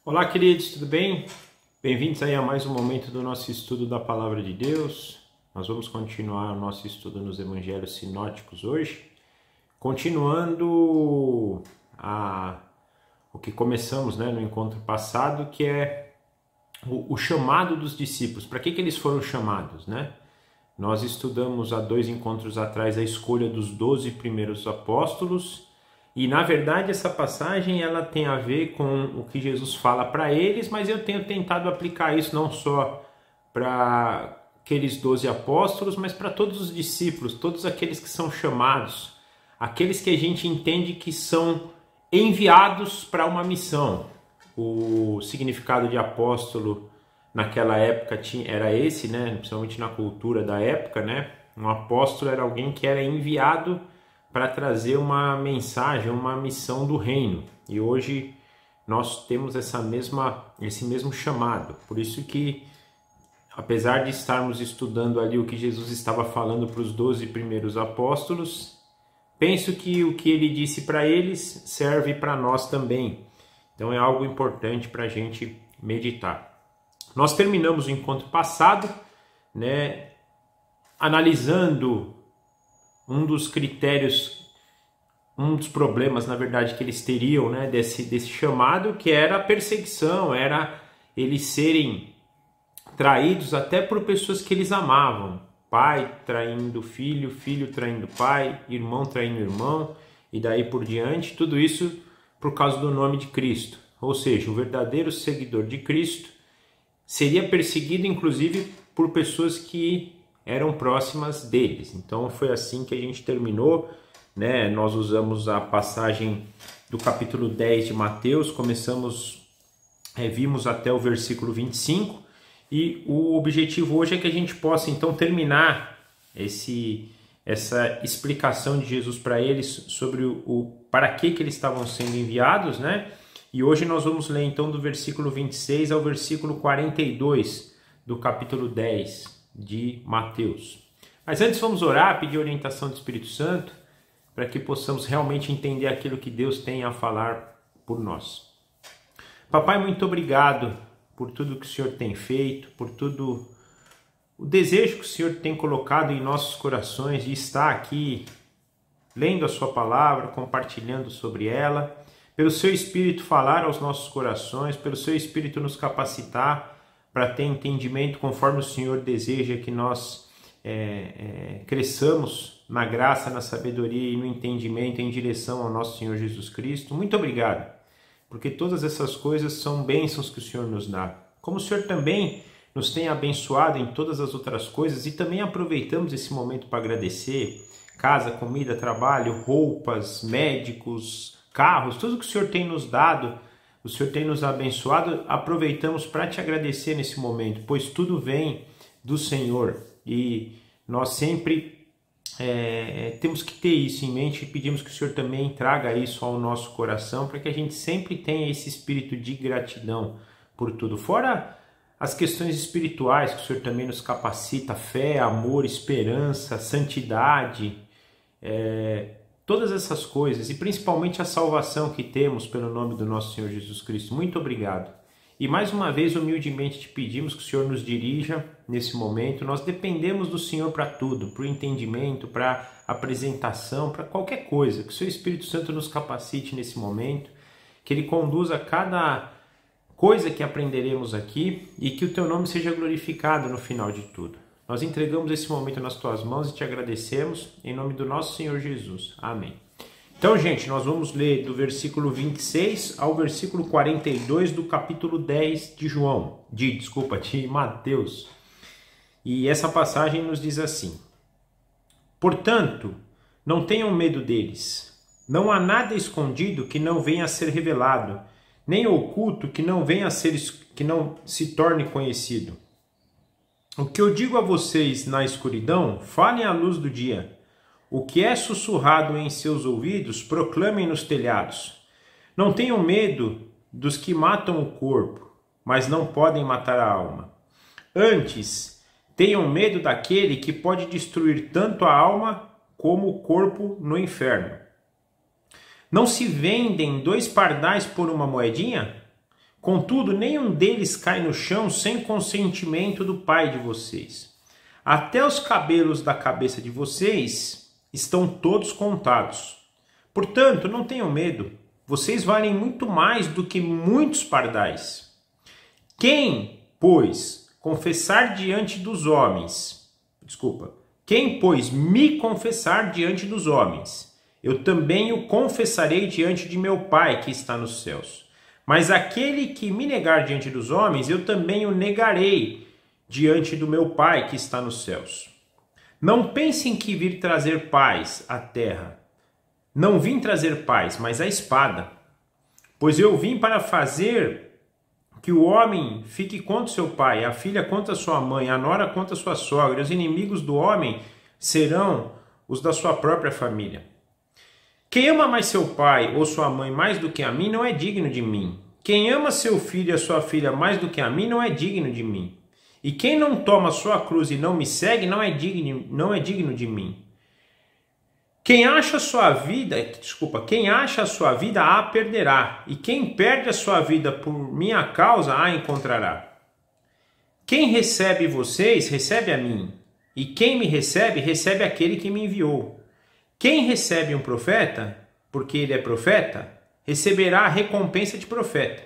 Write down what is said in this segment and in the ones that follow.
Olá, queridos, tudo bem? Bem-vindos aí a mais um momento do nosso estudo da Palavra de Deus. Nós vamos continuar o nosso estudo nos Evangelhos Sinóticos hoje, continuando o que começamos no encontro passado, que é o chamado dos discípulos. Para que eles foram chamados, né? Nós estudamos há 2 encontros atrás a escolha dos 12 primeiros apóstolos. E, na verdade, essa passagem ela tem a ver com o que Jesus fala para eles, mas eu tenho tentado aplicar isso não só para aqueles 12 apóstolos, mas para todos os discípulos, todos aqueles que são chamados, aqueles que a gente entende que são enviados para uma missão. O significado de apóstolo naquela época era esse, né? Principalmente na cultura da época, né? Um apóstolo era alguém que era enviado para trazer uma mensagem, uma missão do reino. E hoje nós temos esse mesmo chamado. Por isso que, apesar de estarmos estudando ali o que Jesus estava falando para os 12 primeiros apóstolos, penso que o que ele disse para eles serve para nós também. Então é algo importante para a gente meditar. Nós terminamos o encontro passado, né, analisando um dos critérios, um dos problemas, na verdade, que eles teriam, né, desse chamado, que era a perseguição, era eles serem traídos até por pessoas que eles amavam. Pai traindo filho, filho traindo pai, irmão traindo irmão, e daí por diante. Tudo isso por causa do nome de Cristo. Ou seja, o verdadeiro seguidor de Cristo seria perseguido, inclusive, por pessoas que eram próximas deles. Então foi assim que a gente terminou, né? Nós usamos a passagem do capítulo 10 de Mateus, vimos até o versículo 25, e o objetivo hoje é que a gente possa então terminar essa explicação de Jesus para eles sobre o para que eles estavam sendo enviados, né? E hoje nós vamos ler então do versículo 26 ao versículo 42 do capítulo 10 de Mateus. Mas antes vamos orar, pedir orientação do Espírito Santo, para que possamos realmente entender aquilo que Deus tem a falar por nós. Papai, muito obrigado por tudo que o Senhor tem feito, por tudo o desejo que o Senhor tem colocado em nossos corações de estar aqui lendo a sua palavra, compartilhando sobre ela, pelo seu Espírito falar aos nossos corações, pelo seu Espírito nos capacitar para ter entendimento conforme o Senhor deseja que nós cresçamos na graça, na sabedoria e no entendimento em direção ao nosso Senhor Jesus Cristo. Muito obrigado, porque todas essas coisas são bênçãos que o Senhor nos dá. Como o Senhor também nos tem abençoado em todas as outras coisas, e também aproveitamos esse momento para agradecer: casa, comida, trabalho, roupas, médicos, carros, tudo que o Senhor tem nos dado, o Senhor tem nos abençoado. Aproveitamos para te agradecer nesse momento, pois tudo vem do Senhor e nós sempre temos que ter isso em mente e pedimos que o Senhor também traga isso ao nosso coração, para que a gente sempre tenha esse espírito de gratidão por tudo. Fora as questões espirituais que o Senhor também nos capacita: fé, amor, esperança, santidade, todas essas coisas, e principalmente a salvação que temos pelo nome do nosso Senhor Jesus Cristo. Muito obrigado. E mais uma vez, humildemente te pedimos que o Senhor nos dirija nesse momento. Nós dependemos do Senhor para tudo, para o entendimento, para a apresentação, para qualquer coisa. Que o seu Espírito Santo nos capacite nesse momento, que Ele conduza cada coisa que aprenderemos aqui e que o teu nome seja glorificado no final de tudo. Nós entregamos esse momento nas tuas mãos e te agradecemos em nome do nosso Senhor Jesus. Amém. Então, gente, nós vamos ler do versículo 26 ao versículo 42 do capítulo 10 de Mateus. E essa passagem nos diz assim: portanto, não tenham medo deles. Não há nada escondido que não venha a ser revelado, nem oculto que não se torne conhecido. O que eu digo a vocês na escuridão, falem à luz do dia. O que é sussurrado em seus ouvidos, proclamem nos telhados. Não tenham medo dos que matam o corpo, mas não podem matar a alma. Antes, tenham medo daquele que pode destruir tanto a alma como o corpo no inferno. Não se vendem 2 pardais por uma moedinha? Contudo, nenhum deles cai no chão sem consentimento do Pai de vocês. Até os cabelos da cabeça de vocês estão todos contados. Portanto, não tenham medo. Vocês valem muito mais do que muitos pardais. Quem, pois, quem, pois, me confessar diante dos homens, eu também o confessarei diante de meu Pai que está nos céus. Mas aquele que me negar diante dos homens, eu também o negarei diante do meu Pai que está nos céus. Não pensem que vir trazer paz à terra. Não vim trazer paz, mas a espada. Pois eu vim para fazer que o homem fique contra seu pai, a filha contra sua mãe, a nora contra sua sogra. Os inimigos do homem serão os da sua própria família. Quem ama mais seu pai ou sua mãe mais do que a mim não é digno de mim. Quem ama seu filho e a sua filha mais do que a mim não é digno de mim. E quem não toma sua cruz e não me segue não é digno de mim. Quem acha a sua vida a perderá, e quem perde a sua vida por minha causa a encontrará. Quem recebe vocês, recebe a mim, e quem me recebe, recebe aquele que me enviou. Quem recebe um profeta, porque ele é profeta, receberá a recompensa de profeta.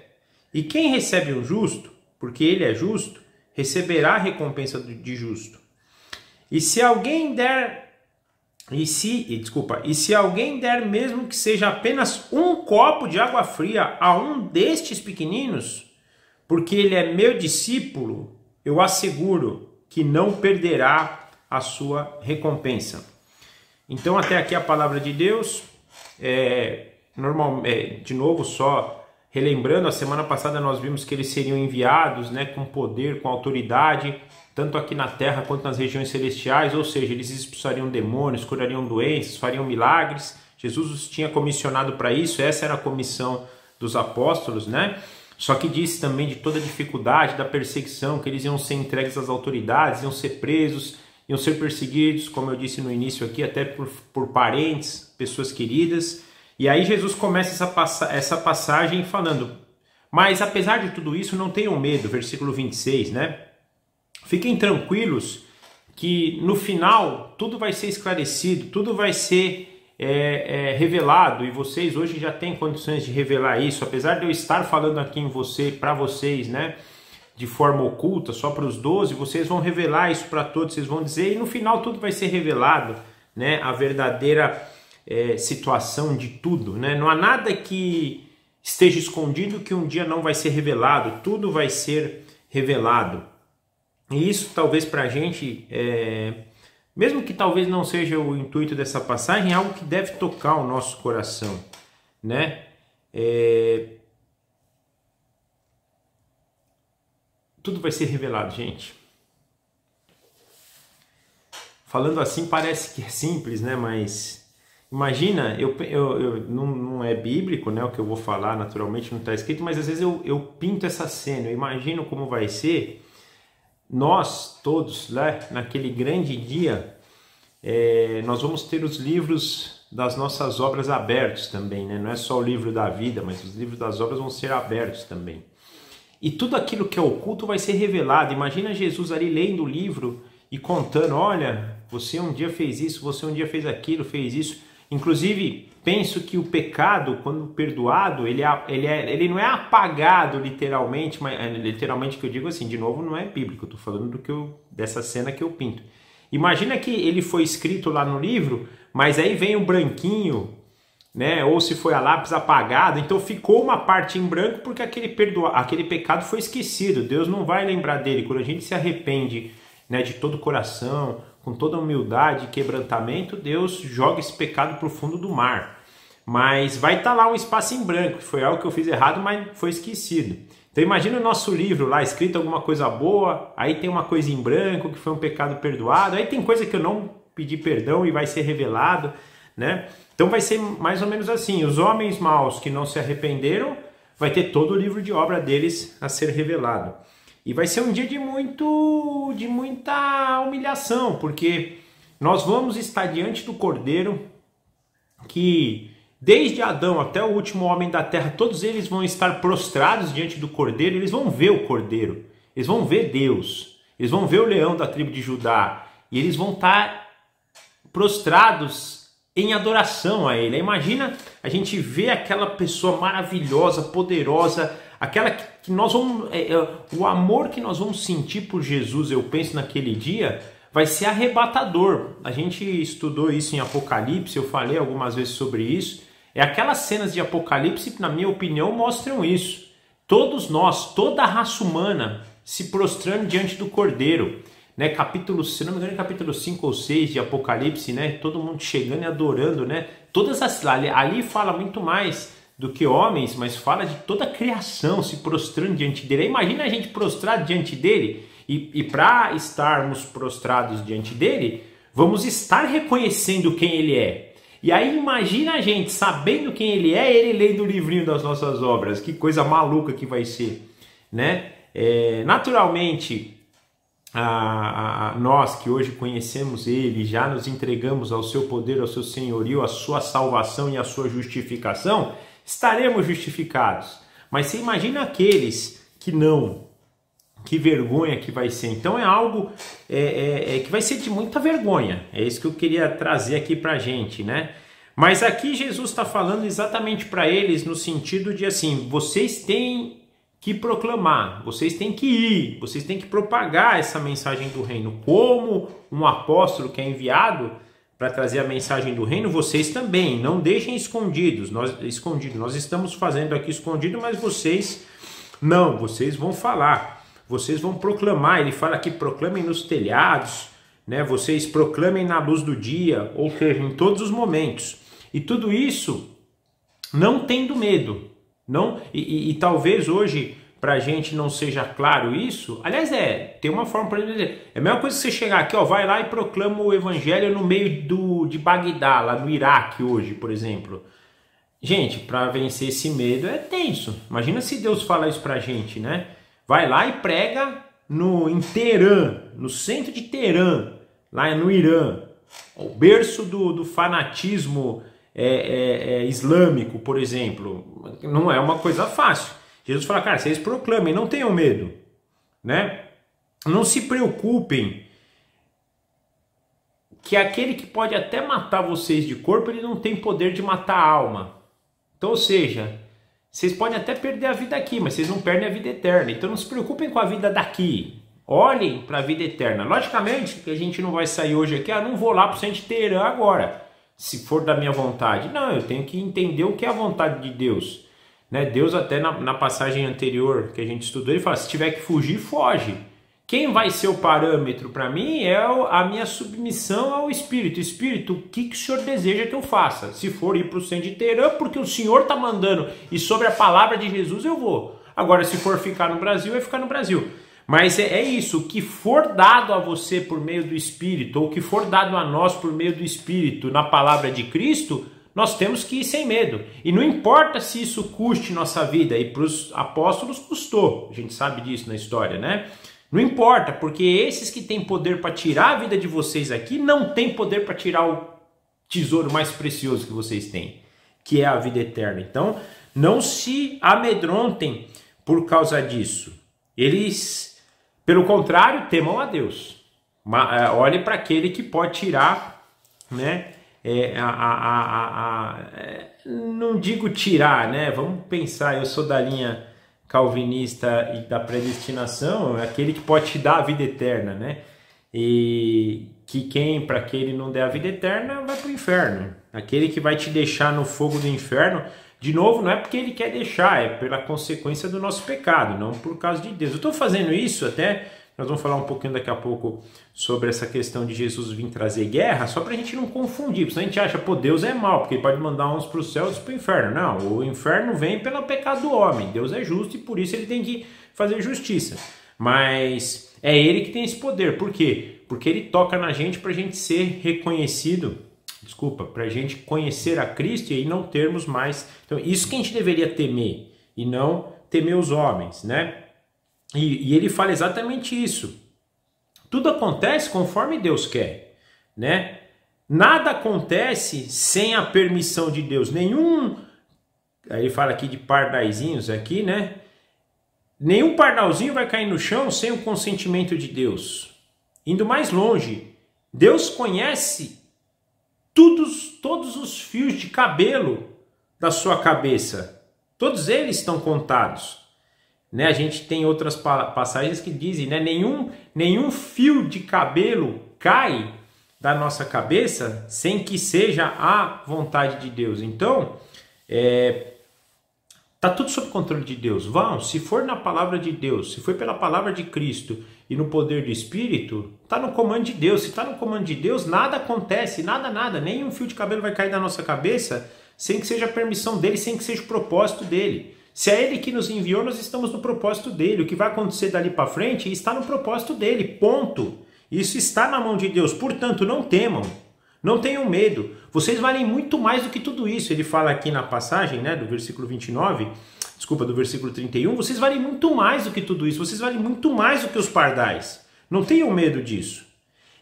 E quem recebe um justo, porque ele é justo, receberá a recompensa de justo. E se alguém der mesmo que seja apenas um copo de água fria a um destes pequeninos, porque ele é meu discípulo, eu asseguro que não perderá a sua recompensa. Então, até aqui a palavra de Deus. De novo, só relembrando, a semana passada nós vimos que eles seriam enviados, né, com poder, com autoridade, tanto aqui na terra quanto nas regiões celestiais, ou seja, eles expulsariam demônios, curariam doenças, fariam milagres. Jesus os tinha comissionado para isso, essa era a comissão dos apóstolos, né? Só que disse também de toda a dificuldade, da perseguição, que eles iam ser entregues às autoridades, iam ser presos, iam ser perseguidos, como eu disse no início aqui, até por parentes, pessoas queridas. E aí Jesus começa essa passagem falando, mas apesar de tudo isso, não tenham medo, versículo 26, né? Fiquem tranquilos que no final tudo vai ser esclarecido, tudo vai ser revelado, e vocês hoje já têm condições de revelar isso, apesar de eu estar falando aqui para vocês, né, de forma oculta, só para os 12, vocês vão revelar isso para todos, vocês vão dizer, e no final tudo vai ser revelado, né, a verdadeira situação de tudo, né? Não há nada que esteja escondido que um dia não vai ser revelado, tudo vai ser revelado. E isso talvez para a gente, mesmo que talvez não seja o intuito dessa passagem, é algo que deve tocar o nosso coração, né? Tudo vai ser revelado, gente. Falando assim parece que é simples, né? Mas imagina, não é bíblico, né? O que eu vou falar naturalmente não está escrito, mas às vezes eu pinto essa cena, eu imagino como vai ser. Nós todos, né, naquele grande dia, nós vamos ter os livros das nossas obras abertos também, né? Não é só o livro da vida, mas os livros das obras vão ser abertos também. E tudo aquilo que é oculto vai ser revelado. Imagina Jesus ali lendo o livro e contando, olha, você um dia fez isso, você um dia fez aquilo, fez isso. Inclusive, penso que o pecado, quando perdoado, ele não é apagado literalmente, mas literalmente que eu digo assim, de novo, não é bíblico, eu estou falando dessa cena que eu pinto. Imagina que ele foi escrito lá no livro, mas aí vem o branquinho, né? Ou se foi a lápis apagado, então ficou uma parte em branco porque aquele pecado foi esquecido. Deus não vai lembrar dele. Quando a gente se arrepende, né, de todo o coração, com toda humildade e quebrantamento, Deus joga esse pecado para o fundo do mar. Mas vai estar lá um espaço em branco, que foi algo que eu fiz errado, mas foi esquecido. Então imagina o nosso livro lá, escrito alguma coisa boa, aí tem uma coisa em branco, que foi um pecado perdoado, aí tem coisa que eu não pedi perdão e vai ser revelado, né? Então vai ser mais ou menos assim, os homens maus que não se arrependeram, vai ter todo o livro de obra deles a ser revelado. E vai ser um dia de muita humilhação, porque nós vamos estar diante do Cordeiro que desde Adão até o último homem da terra, todos eles vão estar prostrados diante do Cordeiro, eles vão ver o Cordeiro, eles vão ver Deus, eles vão ver o leão da tribo de Judá, e eles vão estar prostrados em adoração a Ele. Imagina a gente ver aquela pessoa maravilhosa, poderosa, aquela que nós vamos, o amor que nós vamos sentir por Jesus, eu penso naquele dia, vai ser arrebatador. A gente estudou isso em Apocalipse, eu falei algumas vezes sobre isso. É aquelas cenas de Apocalipse que, na minha opinião, mostram isso. Todos nós, toda a raça humana se prostrando diante do Cordeiro. Né, capítulo, se não me engano, capítulo 5 ou 6 de Apocalipse, né, todo mundo chegando e adorando, né, todas as, ali fala muito mais do que homens, mas fala de toda a criação se prostrando diante dele. Imagina a gente prostrado diante dele, e para estarmos prostrados diante dele, vamos estar reconhecendo quem ele é. E aí imagina a gente sabendo quem ele é, ele lendo o livrinho das nossas obras, que coisa maluca que vai ser, né? Naturalmente, nós que hoje conhecemos Ele, já nos entregamos ao seu poder, ao seu senhorio, à sua salvação e à sua justificação, estaremos justificados. Mas você imagina aqueles que não, que vergonha que vai ser. Então é algo que vai ser de muita vergonha. É isso que eu queria trazer aqui pra gente, né? Mas aqui Jesus está falando exatamente para eles no sentido de assim, vocês têm que proclamar, vocês têm que ir, vocês têm que propagar essa mensagem do reino. Como um apóstolo que é enviado para trazer a mensagem do reino, vocês também, não deixem escondidos. Nós estamos fazendo aqui escondido, mas vocês não, vocês vão falar, vocês vão proclamar. Ele fala aqui, proclamem nos telhados, né? Vocês proclamem na luz do dia, ou seja, em todos os momentos. E tudo isso não tendo medo. Não, e talvez hoje para a gente não seja claro isso. Aliás, tem uma forma para dizer. É a mesma coisa que você chegar aqui, ó, vai lá e proclama o evangelho no meio de Bagdá, lá no Iraque hoje, por exemplo. Gente, para vencer esse medo é tenso. Imagina se Deus fala isso para a gente, né? Vai lá e prega em Teherã, no centro de Teherã, lá no Irã, o berço do fanatismo islâmico, por exemplo. Não é uma coisa fácil. Jesus fala, cara, vocês proclamem, não tenham medo, né? Não se preocupem que aquele que pode até matar vocês de corpo, ele não tem poder de matar a alma. Então, ou seja, vocês podem até perder a vida aqui, mas vocês não perdem a vida eterna. Então não se preocupem com a vida daqui. Olhem para a vida eterna. Logicamente que a gente não vai sair hoje aqui, não vou lá para o centro de Teherã agora, se for da minha vontade. Não, eu tenho que entender o que é a vontade de Deus. Né? Deus até na passagem anterior que a gente estudou, ele fala, se tiver que fugir, foge. Quem vai ser o parâmetro para mim é a minha submissão ao Espírito. Espírito, o que o Senhor deseja que eu faça? Se for ir para o centro de Teherã, porque o Senhor está mandando, e sobre a palavra de Jesus eu vou. Agora, se for ficar no Brasil, é ficar no Brasil. Mas é isso, o que for dado a você por meio do Espírito, ou o que for dado a nós por meio do Espírito na palavra de Cristo, nós temos que ir sem medo. E não importa se isso custe nossa vida, e para os apóstolos custou, a gente sabe disso na história, né? Não importa, porque esses que têm poder para tirar a vida de vocês aqui, não têm poder para tirar o tesouro mais precioso que vocês têm, que é a vida eterna. Então, não se amedrontem por causa disso. Eles, pelo contrário, temam a Deus. Olhe para aquele que pode tirar, né? Não digo tirar, né? Vamos pensar, eu sou da linha calvinista e da predestinação, é aquele que pode te dar a vida eterna, né? E que para aquele não der a vida eterna vai para o inferno. Aquele que vai te deixar no fogo do inferno, de novo, não é porque ele quer deixar, é pela consequência do nosso pecado, não por causa de Deus. Eu estou fazendo isso até, nós vamos falar um pouquinho daqui a pouco sobre essa questão de Jesus vir trazer guerra, só para a gente não confundir, porque senão a gente acha, pô, Deus é mau, porque ele pode mandar uns para o céu e outros para o inferno. Não, o inferno vem pelo pecado do homem, Deus é justo e por isso ele tem que fazer justiça. Mas é ele que tem esse poder, por quê? Porque ele toca na gente para a gente ser reconhecido, para a gente conhecer a Cristo e aí não termos mais. Então isso que a gente deveria temer, e não temer os homens, né? E ele fala exatamente isso. Tudo acontece conforme Deus quer, né? nada acontece sem a permissão de Deus. Aí ele fala aqui de pardaizinhos aqui, né? Nenhum pardalzinho vai cair no chão sem o consentimento de Deus. Indo mais longe, Deus conhece todos os fios de cabelo da sua cabeça. Todos eles estão contados. Né? A gente tem outras passagens que dizem, né? Nenhum fio de cabelo cai da nossa cabeça sem que seja a vontade de Deus. Então, tá tudo sob controle de Deus. Se for na palavra de Deus, se for pela palavra de Cristo e no poder do Espírito, tá no comando de Deus. Se tá no comando de Deus, nada acontece, nada. Nenhum fio de cabelo vai cair da nossa cabeça sem que seja a permissão dele, sem que seja o propósito dele. Se é ele que nos enviou, nós estamos no propósito dele. O que vai acontecer dali para frente está no propósito dele, ponto. Isso está na mão de Deus. Portanto, não temam, não tenham medo. Vocês valem muito mais do que tudo isso. Ele fala aqui na passagem, né, do versículo 31, vocês valem muito mais do que tudo isso. Vocês valem muito mais do que os pardais. Não tenham medo disso.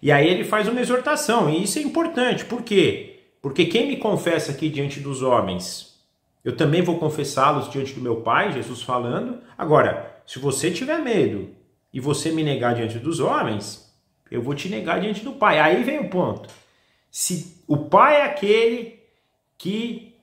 E aí ele faz uma exortação, e isso é importante. Por quê? Porque quem me confessa aqui diante dos homens, eu também vou confessá-los diante do meu Pai, Jesus falando. Agora, se você tiver medo e você me negar diante dos homens, eu vou te negar diante do Pai. Aí vem o ponto. Se o Pai é aquele que,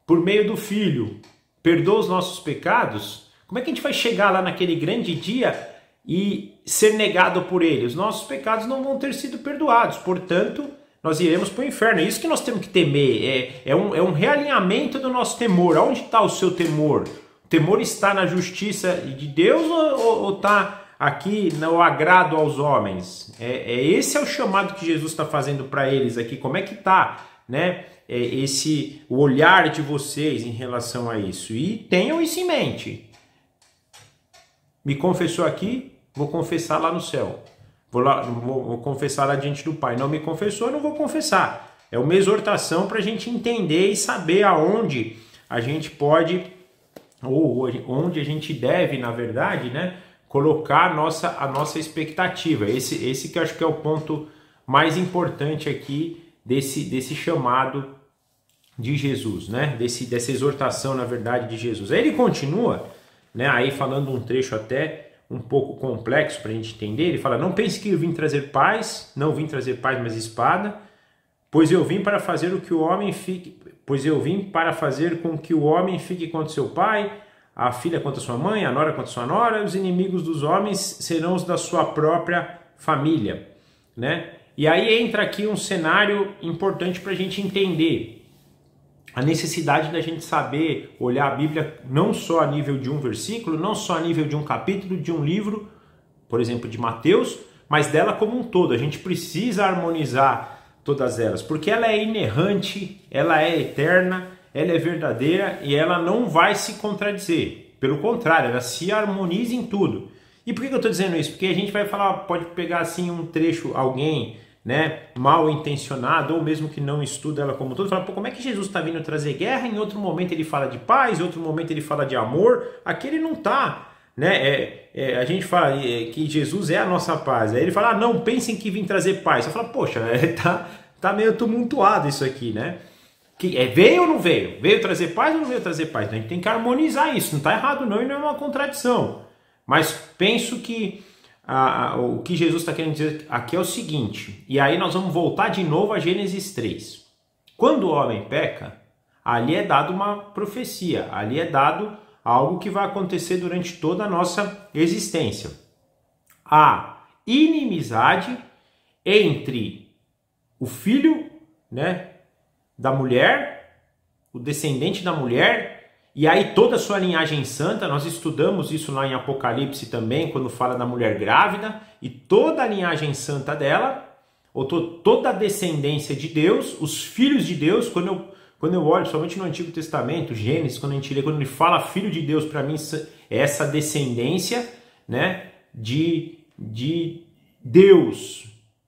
por meio do Filho, perdoa os nossos pecados, como é que a gente vai chegar lá naquele grande dia e ser negado por Ele? Os nossos pecados não vão ter sido perdoados. Portanto, nós iremos para o inferno. É isso que nós temos que temer. É um realinhamento do nosso temor. Onde está o seu temor? O temor está na justiça de Deus ou está aqui no agrado aos homens? Esse é o chamado que Jesus está fazendo para eles aqui. Como é que está, né, o olhar de vocês em relação a isso? E tenham isso em mente. Me confessou aqui, vou confessar lá no céu. Vou confessar lá diante do Pai. Não me confessou, não vou confessar. É uma exortação para a gente entender e saber aonde a gente pode, ou onde a gente deve, na verdade, né, colocar a nossa expectativa. Esse que eu acho que é o ponto mais importante aqui desse chamado de Jesus, né? Dessa exortação, na verdade, de Jesus. Aí ele continua, né, aí falando um trecho até um pouco complexo para a gente entender. Ele fala: não pense que eu vim trazer paz, não vim trazer paz, mas espada, pois eu vim para fazer com que o homem fique contra seu pai, a filha contra sua mãe, a nora contra sua nora, os inimigos dos homens serão os da sua própria família, né? E aí entra aqui um cenário importante para a gente entender a necessidade da gente saber olhar a Bíblia não só a nível de um versículo, não só a nível de um capítulo, de um livro, por exemplo, de Mateus, mas dela como um todo. A gente precisa harmonizar todas elas, porque ela é inerrante, ela é eterna, ela é verdadeira e ela não vai se contradizer. Pelo contrário, ela se harmoniza em tudo. E por que eu estou dizendo isso? Porque a gente vai falar, pode pegar assim um trecho, alguém, né, mal intencionado, ou mesmo que não estuda ela como um todo, fala: pô, como é que Jesus está vindo trazer guerra? Em outro momento ele fala de paz, em outro momento ele fala de amor. Aqui ele não está, né? A gente fala que Jesus é a nossa paz. Aí ele fala: não, pensem que vim trazer paz. Você fala: poxa, tá meio tumultuado isso aqui, né? Veio ou não veio? Veio trazer paz ou não veio trazer paz? A gente tem que harmonizar isso. Não está errado não, e não é uma contradição. Mas penso que o que Jesus está querendo dizer aqui é o seguinte, e aí nós vamos voltar de novo a Gênesis 3. Quando o homem peca, ali é dado uma profecia, ali é dado algo que vai acontecer durante toda a nossa existência. A inimizade entre o filho, né, da mulher, o descendente da mulher, e aí toda a sua linhagem santa. Nós estudamos isso lá em Apocalipse também, quando fala da mulher grávida, e toda a linhagem santa dela, ou toda a descendência de Deus, os filhos de Deus. Quando eu olho, somente no Antigo Testamento, Gênesis, quando a gente lê, quando ele fala filho de Deus, para mim é essa descendência, né, de Deus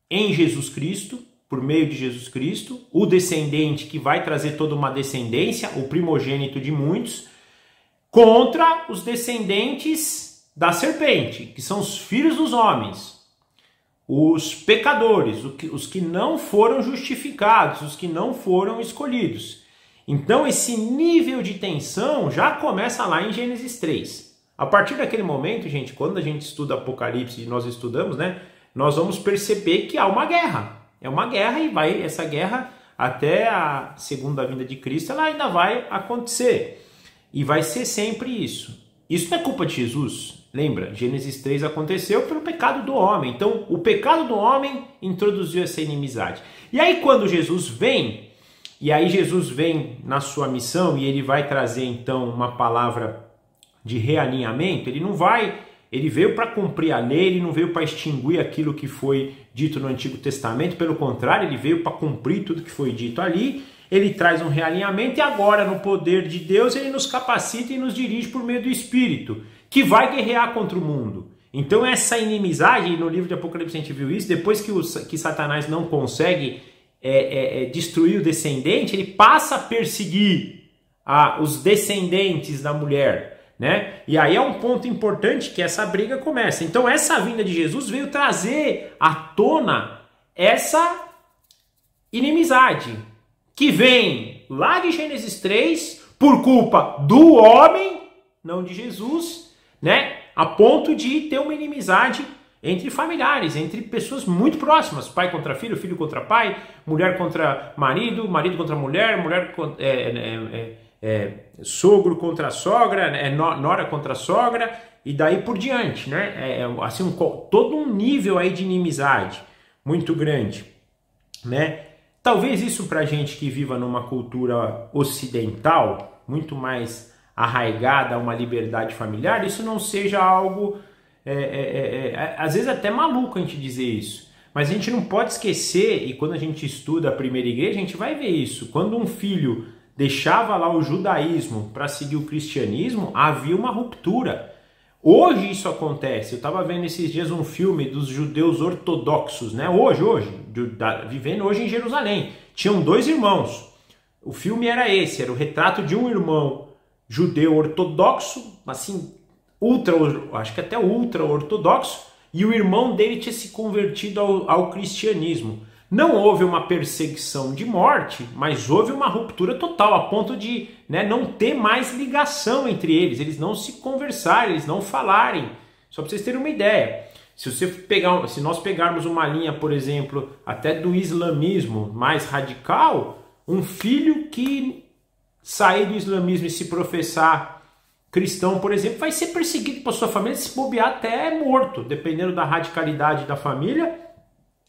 em Jesus Cristo, por meio de Jesus Cristo, o descendente que vai trazer toda uma descendência, o primogênito de muitos, contra os descendentes da serpente, que são os filhos dos homens. os pecadores, os que não foram justificados, os que não foram escolhidos. Então esse nível de tensão já começa lá em Gênesis 3. A partir daquele momento, gente, quando a gente estuda Apocalipse e nós estudamos, né, nós vamos perceber que há uma guerra. É uma guerra e essa guerra até a segunda vinda de Cristo, ela ainda vai acontecer. E vai ser sempre isso. Isso não é culpa de Jesus. Lembra, Gênesis 3 aconteceu pelo pecado do homem. Então, o pecado do homem introduziu essa inimizade. E aí, quando Jesus vem, na sua missão e ele vai trazer, então, uma palavra de realinhamento, ele veio para cumprir a lei, ele não veio para extinguir aquilo que foi dito no Antigo Testamento, pelo contrário, ele veio para cumprir tudo que foi dito ali. Ele traz um realinhamento e agora, no poder de Deus, ele nos capacita e nos dirige por meio do Espírito, que vai guerrear contra o mundo. Então essa inimizade, no livro de Apocalipse a gente viu isso, depois que Satanás não consegue destruir o descendente, ele passa a perseguir os descendentes da mulher, né? E aí é um ponto importante que essa briga começa. Então essa vinda de Jesus veio trazer à tona essa inimizade, que vem lá de Gênesis 3, por culpa do homem, não de Jesus, né? A ponto de ter uma inimizade entre familiares, entre pessoas muito próximas, pai contra filho, filho contra pai, mulher contra marido, marido contra mulher, sogro contra sogra, nora contra sogra, e daí por diante, né? Assim, todo um nível aí de inimizade muito grande, né? Talvez isso para gente que viva numa cultura ocidental, muito mais arraigada a uma liberdade familiar, isso não seja algo, às vezes até maluco a gente dizer isso. Mas a gente não pode esquecer, e quando a gente estuda a primeira igreja, a gente vai ver isso. Quando um filho deixava lá o judaísmo para seguir o cristianismo, havia uma ruptura. Hoje isso acontece. Eu estava vendo esses dias um filme dos judeus ortodoxos, né? Vivendo hoje em Jerusalém. Tinham 2 irmãos. O filme era o retrato de um irmão judeu ortodoxo, assim, acho que até ultra ortodoxo, e o irmão dele tinha se convertido ao cristianismo. Não houve uma perseguição de morte, mas houve uma ruptura total, a ponto de, né, não ter mais ligação entre eles não se conversarem, eles não falarem. Só para vocês terem uma ideia. Se nós pegarmos uma linha, por exemplo, até do islamismo mais radical, um filho que sair do islamismo e se professar cristão, por exemplo, vai ser perseguido por sua família, se bobear até morto, dependendo da radicalidade da família,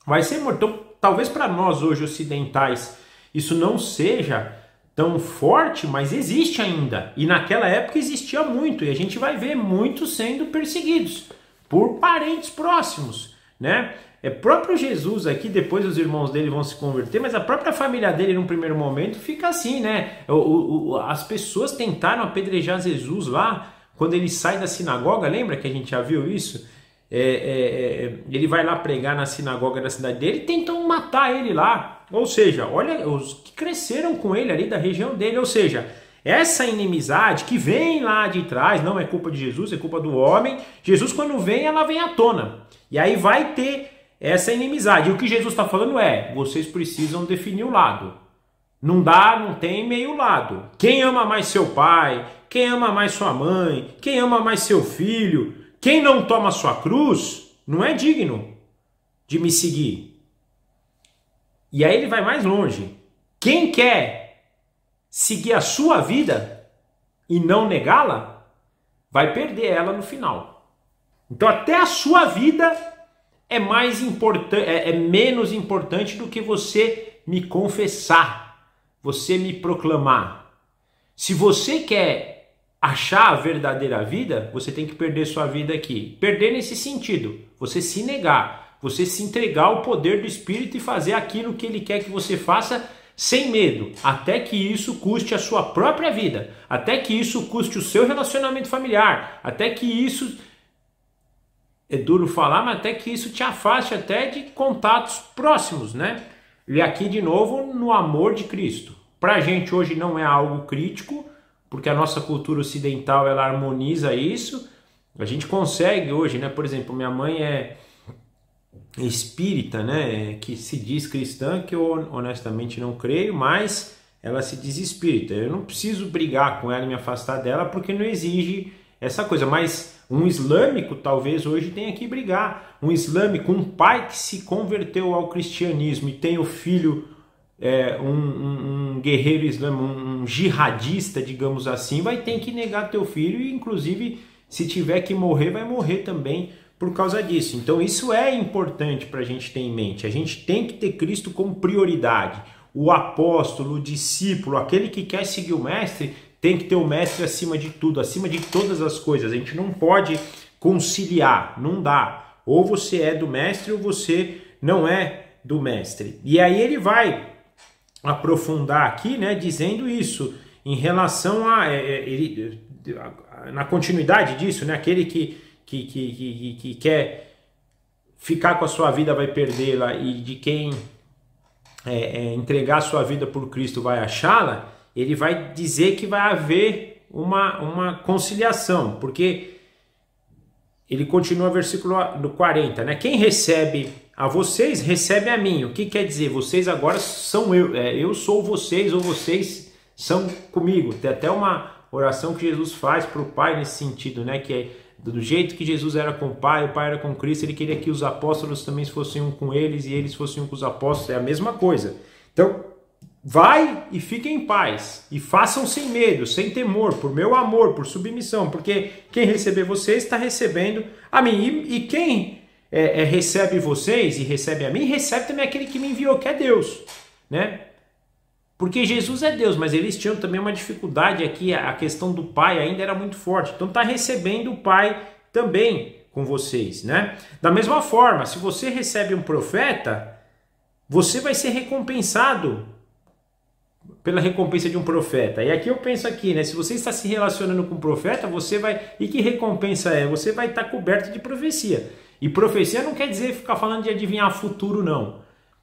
vai ser morto. Então, talvez para nós hoje ocidentais isso não seja tão forte, mas existe ainda. E naquela época existia muito, e a gente vai ver muitos sendo perseguidos por parentes próximos, né? Próprio Jesus aqui, depois os irmãos dele vão se converter, mas a própria família dele, num primeiro momento, fica assim, né? As pessoas tentaram apedrejar Jesus lá, quando ele sai da sinagoga, lembra que a gente já viu isso? Ele vai lá pregar na sinagoga da cidade dele e tentam matar ele lá. Ou seja, olha, os que cresceram com ele ali da região dele, ou seja, essa inimizade que vem lá de trás, não é culpa de Jesus, é culpa do homem. Jesus, quando vem, ela vem à tona. E aí vai ter essa inimizade. E o que Jesus está falando vocês precisam definir o lado. Não tem meio lado. Quem ama mais seu pai? Quem ama mais sua mãe? Quem ama mais seu filho? Quem não toma sua cruz não é digno de me seguir. E aí ele vai mais longe. Quem quer seguir a sua vida e não negá-la, vai perder ela no final. Então até a sua vida é menos importante do que você me confessar, você me proclamar. Se você quer achar a verdadeira vida, você tem que perder sua vida aqui. Perder nesse sentido, você se negar, você se entregar ao poder do Espírito e fazer aquilo que Ele quer que você faça sem medo, até que isso custe a sua própria vida, até que isso custe o seu relacionamento familiar, até que isso... É duro falar, mas até que isso te afaste até de contatos próximos, né? E aqui de novo no amor de Cristo. Para a gente hoje não é algo crítico, porque a nossa cultura ocidental ela harmoniza isso. A gente consegue hoje, né? Por exemplo, minha mãe espírita, né, que se diz cristã, que eu honestamente não creio, mas ela se diz espírita. Eu não preciso brigar com ela e me afastar dela porque não exige essa coisa, mas um islâmico talvez hoje tenha que brigar. Um islâmico, um pai que se converteu ao cristianismo e tem o filho, um guerreiro islâmico, um jihadista, digamos assim, vai ter que negar teu filho e inclusive se tiver que morrer, vai morrer também por causa disso. Então isso é importante para a gente ter em mente. A gente tem que ter Cristo como prioridade. O apóstolo, o discípulo, aquele que quer seguir o mestre, tem que ter o mestre acima de tudo, acima de todas as coisas. A gente não pode conciliar, não dá. Ou você é do mestre ou você não é do mestre. E aí ele vai aprofundar aqui, né, dizendo isso em relação a na continuidade disso, né, aquele que quer ficar com a sua vida vai perdê-la e de quem entregar a sua vida por Cristo vai achá-la. Ele vai dizer que vai haver uma conciliação, porque ele continua versículo 40, né? Quem recebe a vocês, recebe a mim. O que quer dizer? Vocês agora são eu sou vocês, ou vocês são comigo. Tem até uma oração que Jesus faz para o Pai nesse sentido, né? Que é do jeito que Jesus era com o Pai era com Cristo, ele queria que os apóstolos também fossem um com eles e eles fossem um com os apóstolos. É a mesma coisa. Então, vai e fiquem em paz, e façam sem medo, sem temor, por meu amor, por submissão, porque quem receber vocês está recebendo a mim, e quem recebe vocês e recebe a mim, recebe também aquele que me enviou, que é Deus, né? Porque Jesus é Deus, mas eles tinham também uma dificuldade aqui, a questão do Pai ainda era muito forte, então está recebendo o Pai também com vocês, né? Da mesma forma, se você recebe um profeta, você vai ser recompensado pela recompensa de um profeta. E aqui eu penso aqui, né? Se você está se relacionando com um profeta, você vai... E que recompensa é? Você vai estar coberto de profecia. E profecia não quer dizer ficar falando de adivinhar futuro, não.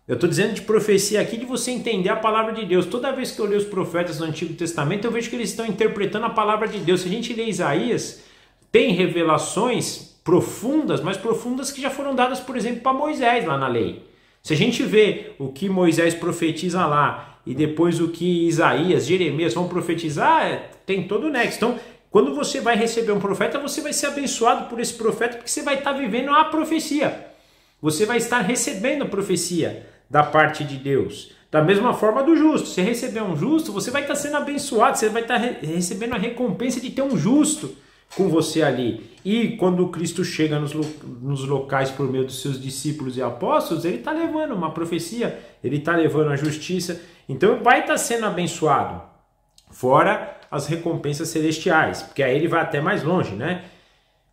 Eu estou dizendo de profecia aqui, de você entender a palavra de Deus. Toda vez que eu leio os profetas do Antigo Testamento, eu vejo que eles estão interpretando a palavra de Deus. Se a gente lê Isaías, tem revelações profundas, mas profundas que já foram dadas, por exemplo, para Moisés lá na lei. Se a gente vê o que Moisés profetiza lá e depois o que Isaías, Jeremias vão profetizar, tem todo o nexo. Então, quando você vai receber um profeta, você vai ser abençoado por esse profeta, porque você vai estar vivendo a profecia. Você vai estar recebendo a profecia da parte de Deus. Da mesma forma do justo. Se receber um justo, você vai estar sendo abençoado, você vai estar recebendo a recompensa de ter um justo com você ali. E quando Cristo chega nos locais por meio dos seus discípulos e apóstolos, ele está levando uma profecia, ele está levando a justiça, então vai estar sendo abençoado, fora as recompensas celestiais, porque aí ele vai até mais longe, né?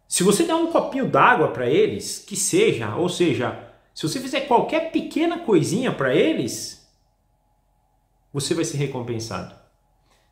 Se você der um copinho d'água para eles, que seja, ou seja, se você fizer qualquer pequena coisinha para eles, você vai ser recompensado.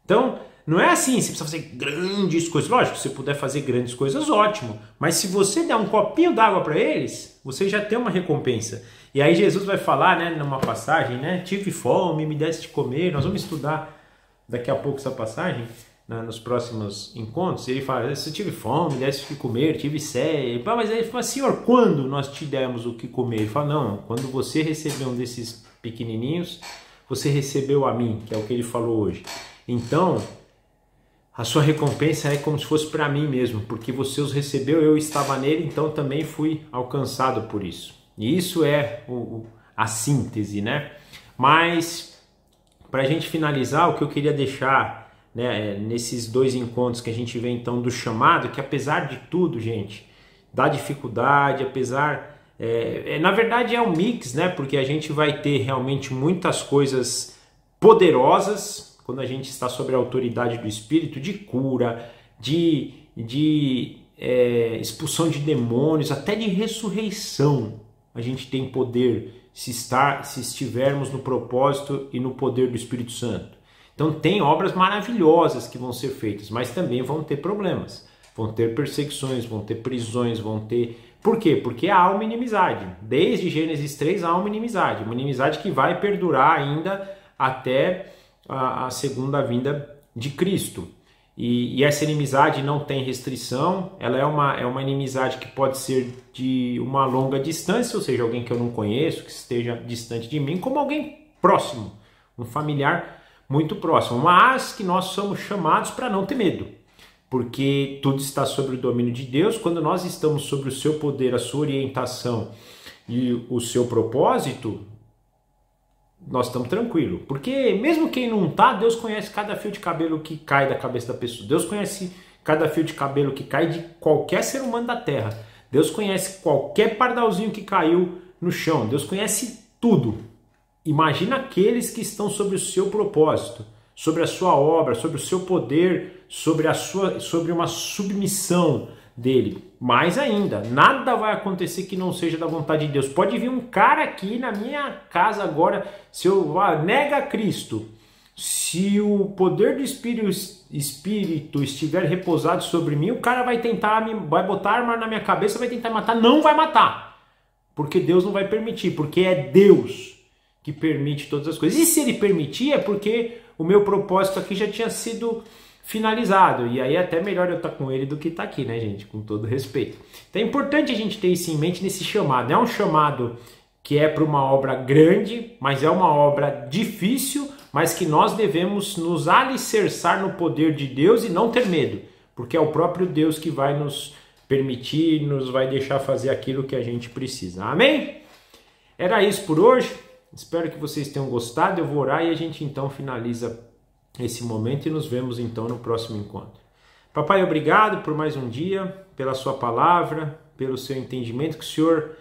Então, não é assim, você precisa fazer grandes coisas. Lógico, se você puder fazer grandes coisas, ótimo. Mas se você der um copinho d'água para eles, você já tem uma recompensa. E aí Jesus vai falar, né, numa passagem, né? Tive fome, me desse de comer. Nós vamos estudar daqui a pouco essa passagem, né, nos próximos encontros. Ele fala, se eu tive fome, me desse de comer, tive sede. Mas aí ele fala, Senhor, quando nós te demos o que comer? Ele fala, não, quando você recebeu um desses pequenininhos, você recebeu a mim, que é o que ele falou hoje. Então, a sua recompensa é como se fosse para mim mesmo, porque você os recebeu, eu estava nele, então também fui alcançado por isso. E isso é a síntese, né? Mas, para a gente finalizar, o que eu queria deixar, né, nesses dois encontros que a gente vê então do chamado, que apesar de tudo, gente, da dificuldade, apesar... na verdade é um mix, né? Porque a gente vai ter realmente muitas coisas poderosas, quando a gente está sob a autoridade do Espírito, de cura, de expulsão de demônios, até de ressurreição. A gente tem poder se estivermos no propósito e no poder do Espírito Santo. Então tem obras maravilhosas que vão ser feitas, mas também vão ter problemas. Vão ter perseguições, vão ter prisões, vão ter... Por quê? Porque há uma inimizade. Desde Gênesis 3 há uma inimizade que vai perdurar ainda até a segunda vinda de Cristo. E essa inimizade não tem restrição, ela é uma inimizade que pode ser de uma longa distância, ou seja, alguém que eu não conheço, que esteja distante de mim, como alguém próximo, um familiar muito próximo, mas que nós somos chamados para não ter medo, porque tudo está sob o domínio de Deus. Quando nós estamos sob o seu poder, a sua orientação e o seu propósito, nós estamos tranquilos, porque mesmo quem não está, Deus conhece cada fio de cabelo que cai da cabeça da pessoa, Deus conhece cada fio de cabelo que cai de qualquer ser humano da terra, Deus conhece qualquer pardalzinho que caiu no chão, Deus conhece tudo. Imagina aqueles que estão sobre o seu propósito, sobre a sua obra, sobre o seu poder, sobre uma submissão dele. Mais ainda, nada vai acontecer que não seja da vontade de Deus. Pode vir um cara aqui na minha casa agora, se eu nega a Cristo, se o poder do Espírito estiver repousado sobre mim, o cara vai vai botar arma na minha cabeça, vai tentar matar, não vai matar, porque Deus não vai permitir, porque é Deus que permite todas as coisas. E se ele permitir, é porque o meu propósito aqui já tinha sido finalizado, e aí é até melhor eu estar com ele do que estar aqui, né, gente? Com todo respeito. Então é importante a gente ter isso em mente nesse chamado. É um chamado que é para uma obra grande, mas é uma obra difícil, mas que nós devemos nos alicerçar no poder de Deus e não ter medo, porque é o próprio Deus que vai nos permitir, nos vai deixar fazer aquilo que a gente precisa. Amém? Era isso por hoje. Espero que vocês tenham gostado. Eu vou orar e a gente então finaliza esse momento e nos vemos então no próximo encontro. Papai, obrigado por mais um dia, pela sua palavra, pelo seu entendimento, que o Senhor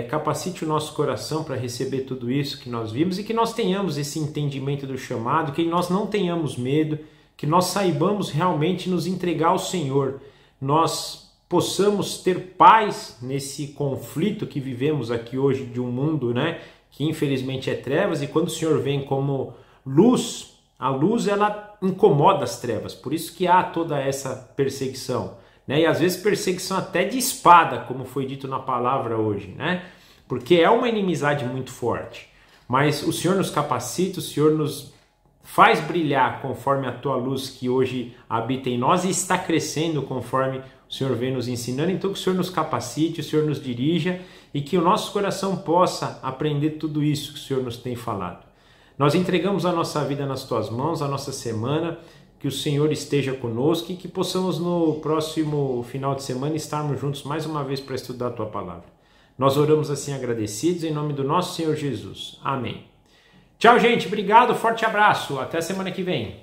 capacite o nosso coração para receber tudo isso que nós vimos e que nós tenhamos esse entendimento do chamado, que nós não tenhamos medo, que nós saibamos realmente nos entregar ao Senhor, nós possamos ter paz nesse conflito que vivemos aqui hoje de um mundo, né, que infelizmente é trevas, e quando o Senhor vem como luz, a luz ela incomoda as trevas, por isso que há toda essa perseguição, né? E às vezes perseguição até de espada, como foi dito na palavra hoje, né? Porque é uma inimizade muito forte, mas o Senhor nos capacita, o Senhor nos faz brilhar conforme a tua luz que hoje habita em nós e está crescendo conforme o Senhor vem nos ensinando. Então que o Senhor nos capacite, o Senhor nos dirija e que o nosso coração possa aprender tudo isso que o Senhor nos tem falado. Nós entregamos a nossa vida nas tuas mãos, a nossa semana, que o Senhor esteja conosco e que possamos no próximo final de semana estarmos juntos mais uma vez para estudar a tua palavra. Nós oramos assim agradecidos em nome do nosso Senhor Jesus. Amém. Tchau, gente. Obrigado. Forte abraço. Até a semana que vem.